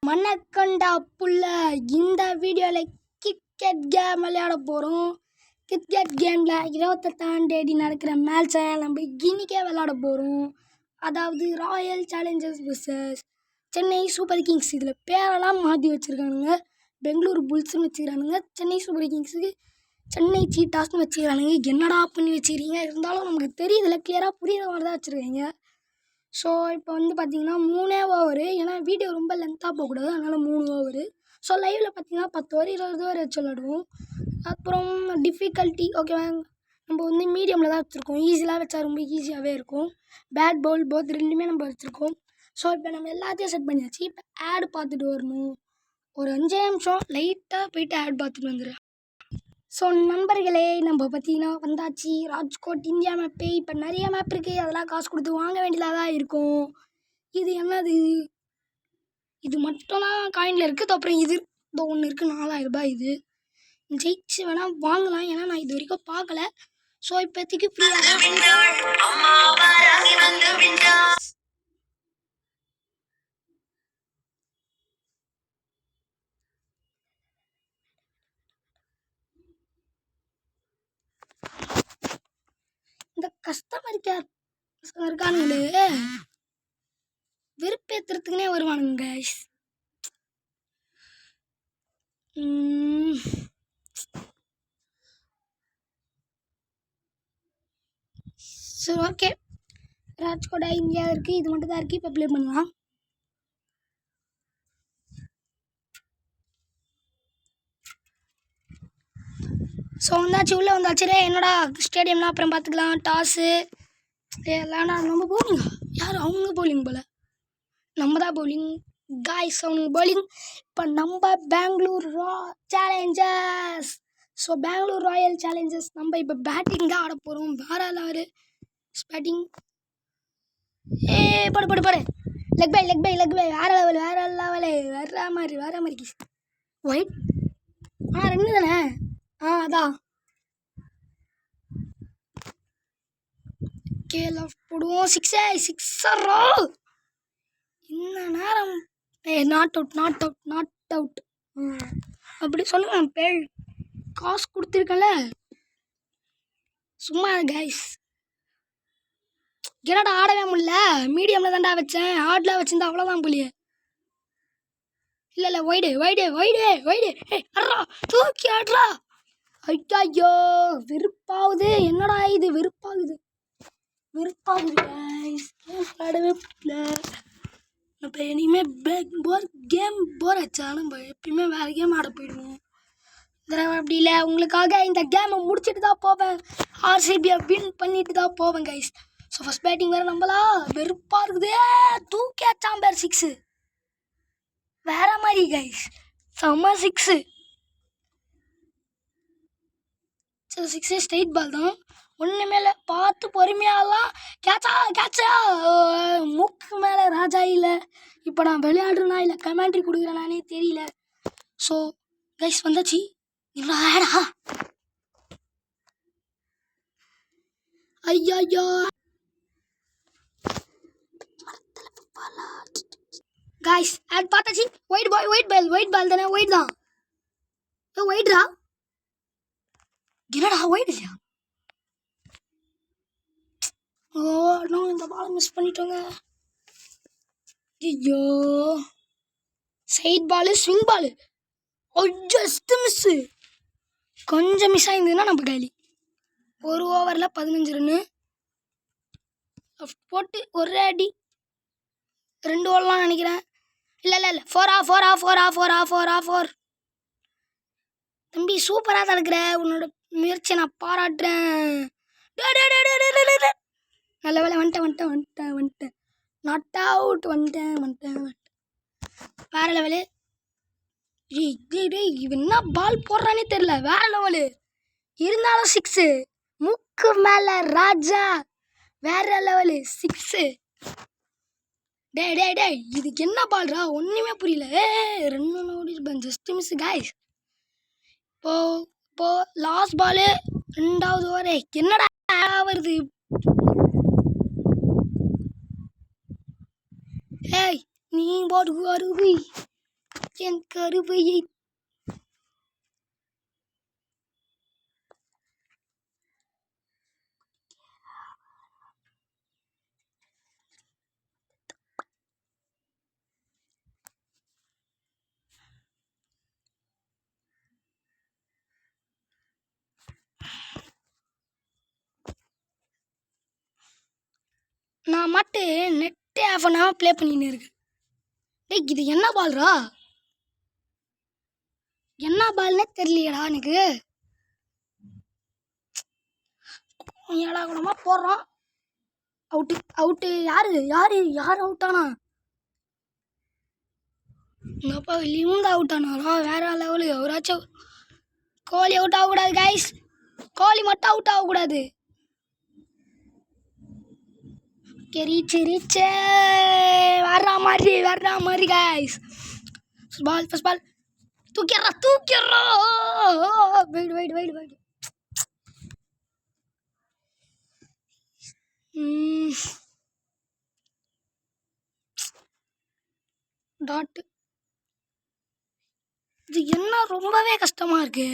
மண்ணக்கண்டா புள்ள இந்த வீடியோவில் கிரிக்கெட் கேம் விளையாட போகிறோம். கிரிக்கெட் கேமில் 28ஆம் தேதி நடக்கிற மேட்சை நம்ம இன்னிக்கே விளையாட போகிறோம். அதாவது Royal Challengers vs Chennai super Kings. இதில் பேரெல்லாம் மாற்றி வச்சுருக்கானுங்க. பெங்களூர் புல்ஸ்னு வச்சுக்கிறானுங்க, சென்னை சூப்பர் கிங்ஸுக்கு சென்னை சீட்டாஸ்னு வச்சுக்கிறானுங்க. என்னடா பண்ணி வச்சுக்கிறீங்க, இருந்தாலும் நமக்கு தெரியுதில்ல, கிளியராக புரியுற மாதிரி தான் வச்சுருக்கீங்க. ஸோ இப்போ பார்த்திங்கன்னா 3 ஓவரு, ஏன்னா வீடியோ ரொம்ப லென்த்தாக போகக்கூடாது, அதனால் 3 ஓவரு. ஸோ லைவில் பார்த்திங்கன்னா 10 ஓவர் 20 ஓவர் வச்சு விளாடுவோம். அப்புறம் டிஃபிகல்ட்டி ஓகேவா, நம்ம மீடியமில் தான் வச்சுருக்கோம். ஈஸியாக வச்சா ரொம்ப ஈஸியாகவே இருக்கும். பேட் பவுல் போத் ரெண்டுமே நம்ம வச்சுருக்கோம். ஸோ இப்போ நம்ம எல்லாத்தையும் செட் பண்ணியாச்சு. இப்போ ஆட் பார்த்துட்டு வரணும். ஒரு 5 நிமிஷம் லைட்டாக போயிட்டு ஆட் பார்த்துட்டு வந்துடுறேன். ஸோ நண்பர்களே, நம்ம பார்த்திங்கன்னா வந்தாச்சு ராஜ்கோட் இந்தியா மேப்பு. இப்போ நிறைய மேப் இருக்குது, அதெல்லாம் காசு கொடுத்து வாங்க வேண்டியதாக தான் இருக்கும். இது என்னது, இது மட்டும்தான் காயினில் இருக்குது. அப்புறம் இது இந்த ஒன்று இருக்குது 4000 ரூபாய். இது ஜெயிச்சு வேணால் வாங்கலாம், ஏன்னா நான் இது வரைக்கும் பார்க்கல. ஸோ இப்போதைக்கு ஃப்ரீயாக இந்த கஸ்டமர் கேர் இருக்கானுங்களே, வெறுப்பேற்றுறதுக்குனே வருவானுங்க கைஸ். சரி ஓகே, ராஜ்கோட்டா இந்தியா இருக்குது, இது மட்டும் தான் இருக்குது. இப்போ ப்ளே பண்ணலாம். ஸோ வந்தாச்சு, உள்ளே வந்தாச்சு. என்னடா ஸ்டேடியம்லாம் அப்புறம் பார்த்துக்கலாம். டாஸு எல்லாம் நம்ம பவுலிங், யார் அவங்க பவுலிங் போல், நம்ம தான் பவுலிங் காய்ஸ், அவனுங்க பவுலிங். இப்போ நம்ம Bangalore Challengers. So Bangalore Royal Challengers நம்ம இப்போ பேட்டிங் தான் ஆட போகிறோம். வேற எல்லாரும் பேட்டிங். படு படு படு, leg by leg by leg by, வேற லெவல் வேற லெவலு, வேற மாதிரி ஒயிட். 2 தானே, அதான். கேலஃப் போடுவோம். சிக்ஸரோ இந்த நேரம். நாட் அவுட் அப்படி சொல்லுங்க. பேர் காசு கொடுத்துருக்கல சும்மா கைஸ். என்னடா ஆடவே முடியல, மீடியமில் தான்டா வச்சேன், ஹார்டில் வச்சிருந்தா அவ்வளோதான் போலியே. இல்லை வைடு அட்ரா, தூக்கி ஆட்ரா. ஐயோ வெறுப்பாகுது, என்னடா இது வெறுப்பாகுது கைஸ். ஆடவே பிடிக்கல. இப்போ இனிமேல் கேம் போர் ஆச்சாலும் நம்ம எப்பயுமே வேறு கேம் ஆட போயிடுவோம். தடவை அப்படி இல்லை, உங்களுக்காக இந்த கேமை முடிச்சுட்டு தான் போவேன். ஆர்சிபியை வின் பண்ணிட்டு தான் போவேன் கைஸ். ஸோ ஃபஸ்ட் பேட்டிங் வேறு நம்மளா, வெறுப்பாக இருக்குது. தூக்கியாச்சாம் பேர் 6, வேற மாதிரி கைஸ், செம்ம 6. சரி 6 ஸ்ட்ரெயிட் பால் தான், ஒன்று மேலே பார்த்து பொறுமையாலாம். கேட்சா மூக்கு மேலே ராஜா இல்லை. இப்போ நான் விளையாடுறேனா இல்லை கமெண்ட்ரி கொடுக்குறேனானே தெரியல. ஸோ கைஸ் வந்தாச்சு. ஆடா ஐயா கைஸ், ஆட் பார்த்தாச்சு. ஒயிட் பால் தானே, ஒயிட் தான். ஒயிட்ரா, என்னடா ஒயிட் இல்லையா? நான் இந்த பாலை மிஸ் பண்ணிட்டோங்க. ஐயோ, side ball, swing ball, just miss. கொஞ்சம் மிஸ் ஆயிருந்ததுன்னா நம்ம கைலி. ஒரு ஓவரில் 15 ரன்னு போட்டு ஒரு அடி 2 ஓவர்லாம் நினைக்கிறேன். இல்லை 4 தம்பி சூப்பராக தடுக்கிற, உன்னோட முயற்சியை நான் பாராட்டுறேன். நல்ல வேலை, வந்துட்டேன். நாட் அவுட், வந்துட்டேன். வேற லெவலு. இவன் என்ன பால் போடுறானே தெரில, வேற லெவலு. இருந்தாலும் 6, மூக்கு மேலே ராஜா, வேற லெவலு 6. டேய் இதுக்கு என்ன பால்ரா, ஒன்றுமே புரியல. 2 ஓடிருப்பேன், ஜஸ்ட் மிஸ் கைஸ். இப்போ லாஸ்ட் பாலு, 2வது ஓவரு. என்னடா வருது, ஏய் நீ போட்டு வருவி. என் கருவையை நான் மாட்டு நெட்டே ஆஃப் பண்ணாமல் ப்ளே பண்ணின்னு இருக்கேன். டேய் இது என்ன பால்ரா? என்ன பால்னே தெரியலையடா எனக்கு. ஏடா கூடமா போடுறான். Out out. யார் அவுட் ஆனா? எங்கள் அப்பா வெளியும் அவுட் ஆனாரா? வேற லெவலு. அவராச்சும் கோலி அவுட் ஆகக்கூடாது கைஸ். கோலி மட்டும் அவுட் ஆகக்கூடாது. ரீச்சு வர்ற மாதிரி கைஸ். ஃபர்ஸ்ட் பால் தூக்கிடுறா. Wait dot. இது என்ன ரொம்பவே கஷ்டமாக இருக்கு.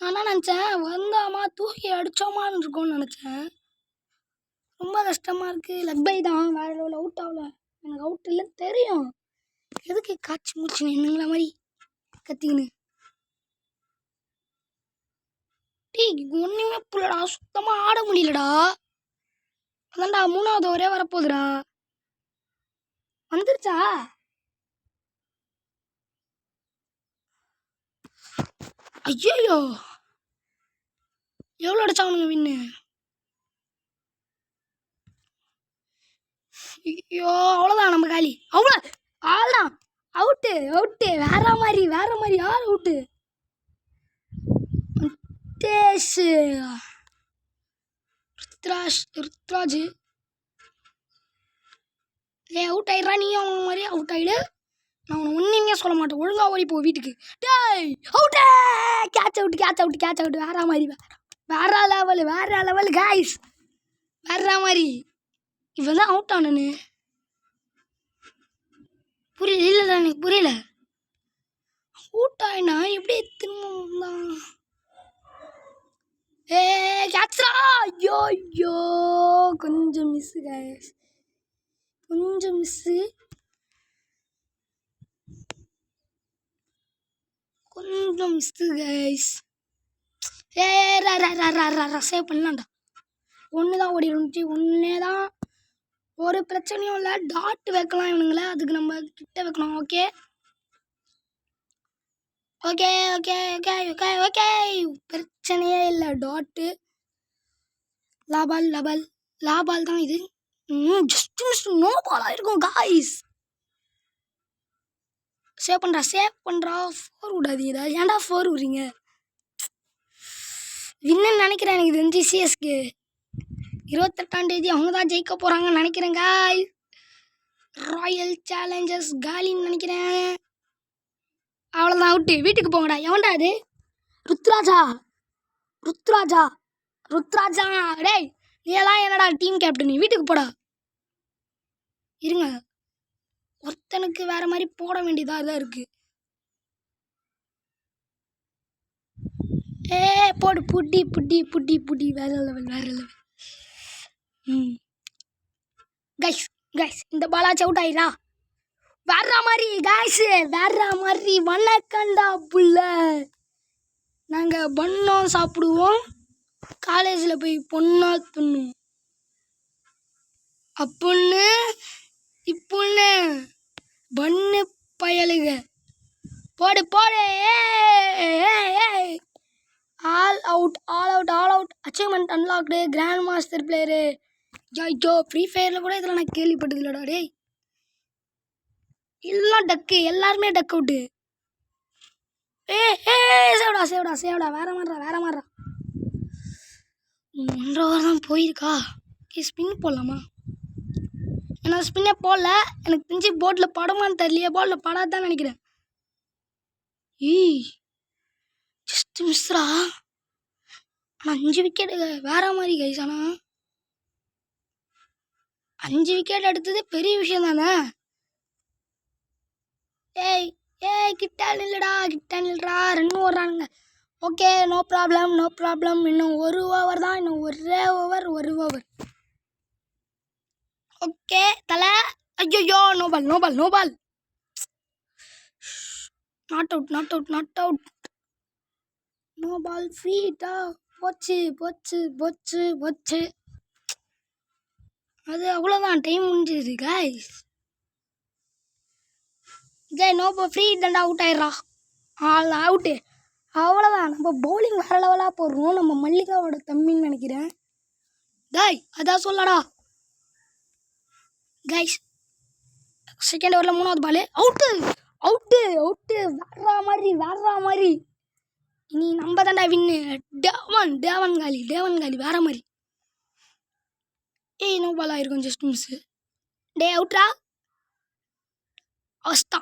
நான் என்ன நினச்சேன், வந்தாமா தூக்கி அடித்தோமான்னு இருக்கும்னு நினச்சேன். ரொம்ப கஷ்டமாக இருக்குது. லக் பை தான், வேறு லெவலில் அவுட் ஆகல. எனக்கு அவுட் இல்லைன்னு தெரியும். எதுக்கு காய்ச்சி மூச்சு நின்னுங்களா மாதிரி கத்திக்கின்னு? டீ ஒன்றுமே புள்ளடா, சுத்தமாக ஆட முடியலடா. அதான்டா 3வது ஓவரே வரப்போகுதுடா. வந்துருச்சா? ஐயோ எவ்வளோ அடிச்சானுங்க வின்னு? ஐயோ அவ்வளோதான் நம்ம காலி. அவ்வளோ ஆள்தான். அவுட்டு வேற மாதிரி யார் அவுட்டு? ருத்ராஜ் அவுட் ஆயிடுறா. நீ அவன் மாதிரி அவுட் ஆயிடு. நான் உன்னை ஒன்றுமே சொல்ல மாட்டேன். ஒழுங்காக ஓடி போ வீட்டுக்கு. டேய் அவுட்டே! Catch out. வேற லெவலு கைஸ். வேற மாதிரி. இவன் தான் அவுட் ஆனு. புரியல எனக்கு புரியல. அவுட் ஆயினா எப்படி திரும்ப? கேட்ச்ரா. ஐயோ கொஞ்சம் மிஸ்ஸு கைஸ். கொஞ்சம் மிஸ்ஸு கைஸ். சேவ் பண்ணலாம்டா. ஒன்று தான் ஓடி இருந்துச்சு. ஒன்றே தான். ஒரு பிரச்சனையும் இல்லை. டாட் வைக்கலாம் இவனுங்களே. அதுக்கு நம்ம கிட்ட வைக்கணும். ஓகே பிரச்சனையே இல்லை. டாட்டு லாபால் தான் இது. ஜஸ்ட் மிஸ் நோ பாலாக இருக்கும் காய்ஸ். சேவ் பண்ணுறா. 4 விடாதீங்கடா. ஏன்டா 4 விடுறீங்க? வின்னு நினைக்கிறேன். எனக்கு தெரிஞ்சு சிஎஸ்கே 28ஆம் தேதி அவங்க தான் ஜெயிக்க போகிறாங்கன்னு நினைக்கிறேன் காய். ராயல் சேலஞ்சர்ஸ் காலின்னு நினைக்கிறேன். அவ்வளோதான் அவுட்டு. வீட்டுக்கு போங்கடா. எவன்டா அது? ருத்ராஜா. டேய் நீ எல்லாம் என்னடா டீம் கேப்டன்? வீட்டுக்கு போடா. இருங்க, ஒருத்தனுக்கு வேற மாதிரி போட வேண்டியதாக தான் இருக்கு. போடு. புட்டி வேற லெவல். கைஸ் இந்த பாலாச்சு அவுட் ஆயிரா. வேற மாதிரி வணக்கண்டா புள்ள. நாங்கள் பண்ணோம் சாப்பிடுவோம். காலேஜில் போய் பொண்ணா துண்ணும். அப்புன்னு இப்புன்னு பண்ணு பயலுக. போடு. All out. Achievement unlocked. Grand master player. ஐயோ ஃப்ரீ ஃபயரில் கூட இதில் நான் கேள்விப்பட்டது இல்லைடா. டேய் எல்லாம் டக்கு. எல்லாருமே டக் அவுட்டு. சேவடா. வேற மாதிரிடா. 1.5 ஓவர் தான் போயிருக்கா. ஸ்பின் போடலாமா? ஏன்னா ஸ்பின்னே போடல. எனக்கு தெரிஞ்சு போட்டில் படமான்னு தெரியலையே. போட்டில் படாதான் நினைக்கிறேன். ஜஸ்ட் மிஸ்ரா. ஆனால் 5 விக்கெட் வேற மாதிரி கைஸ். ஆனால் 5 விக்கெட் எடுத்தது பெரிய விஷயம் தானே. கிட்ட நில்லுடா ரன் ஓடுறானுங்க. Okay, no problem. இன்னும் 1 ஓவர் தான், இன்னும் ஒரே ஓவர் 1 ஓவர். ஓகே தலை. ஐயோ, no ball. Not out. No ball, ஃப்ரீட்டா. போச்சு. அது அவ்வளோதான், டைம் முடிஞ்சிது கைஸ். நோ பால், ஃப்ரீ தாண்டா, அவுட் ஆயிடுறா. All out. அவ்வளோதான், நம்ம பவுலிங் வேறு லெவலாக போடுறோம். நம்ம மல்லிகாவோட தம்பின்னு நினைக்கிறேன். அதான் சொல்லடா கைஸ். செகண்ட் ஓவரில் 3வது பால். அவுட்டு. வேற மாதிரி. இனி நம்ம தாண்டா வின்னு. தேவன் காலி வேற மாதிரி. நோ பால் ஆயிருக்கும், ஜஸ்ட் மிஸ். அவுட்ரா.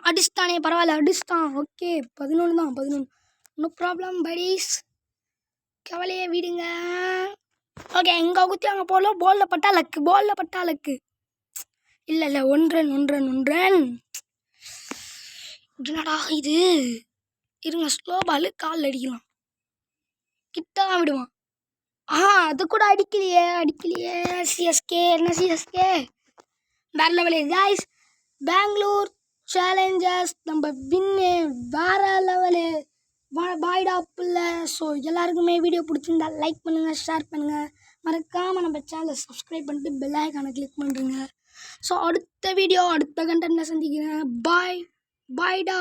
அடிச்சிட்டானே, பரவாயில்ல, அடிச்சிட்டான். ஓகே, 11 தான். நோ ப்ராப்ளம் படீஸ், கவலையை விடுங்க. ஓகே, எங்கே குத்தி அங்கே போகல. பாலில் பட்டா லக்கு. இல்லை, 1 ரன். என்னடா இது? இருங்க, ஸ்லோ பால் காலில் அடிக்கலாம். கிட்ட தான் விடுவான். அது கூட அடிக்கலையே. சிஎஸ்கே வேற லெவலு கைஸ். பெங்களூர் சேலஞ்சர்ஸ் நம்ம வின்னு, வேற லெவலு. பாய்டா புள்ள. ஸோ எல்லாருக்குமே வீடியோ பிடிச்சிருந்தா லைக் பண்ணுங்கள், ஷேர் பண்ணுங்கள். மறக்காமல் நம்ம சேனலை சப்ஸ்கிரைப் பண்ணிட்டு பெல் ஐகானை கிளிக் பண்ணுறேங்க. ஸோ அடுத்த வீடியோ, அடுத்த கண்டென்ட்டில் சந்திக்கிறேன். பாய்டா.